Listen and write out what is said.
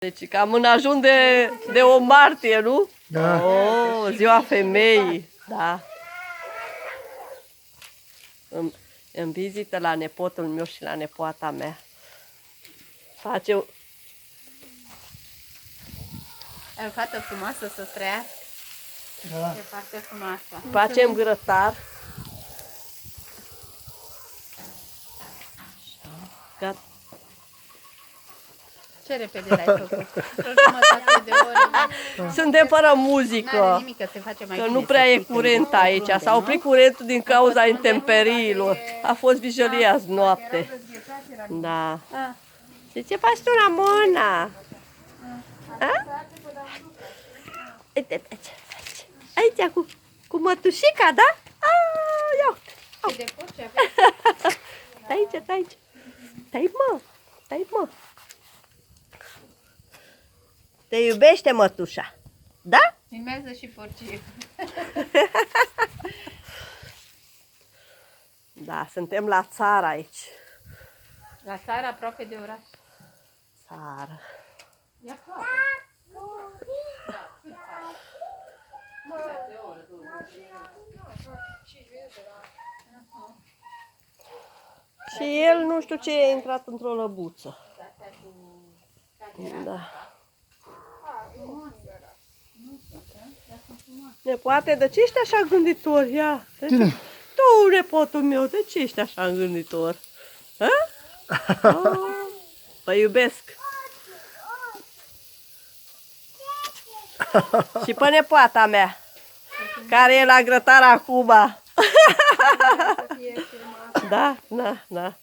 Deci cam în ajun de o martie, nu? Da. Oh, ziua femeii, da. În vizită la nepotul meu și la nepoata mea. Face... E o fată frumoasă să trăiască. Da. E foarte frumoasă. Facem grătar. Gata. Ce repede l-ai făcut? Într-o jumătate de oră. Suntem fără N-are muzică, nimic, că se face mai că bine nu prea să e fii curent când aici. frunte, S-a nu? oprit curentul din cauza intemperiilor. A fost vigilia azi noapte. Da. Ah, Și ce faci tu, Ramona? A? Uite, aici cu mătușica, da? Ia uite. ce de porci aveți? Stai aici, stai aici. Stai, mă. Stai, mă. Te iubește mătușa. Da? Filmează și porcii. Da, suntem la țară aici. La țară, aproape de oraș. Țară. E aproape. Și el nu știu ce a intrat într-o lăbuță. Da. Nepoate, de ce ești așa gânditor? Ia. Cine? Tu, nepotul meu, de ce ești așa gânditor? Hă? Oh, vă iubesc. Și pe nepoata mea, care e la grătar acum. Da, da, da.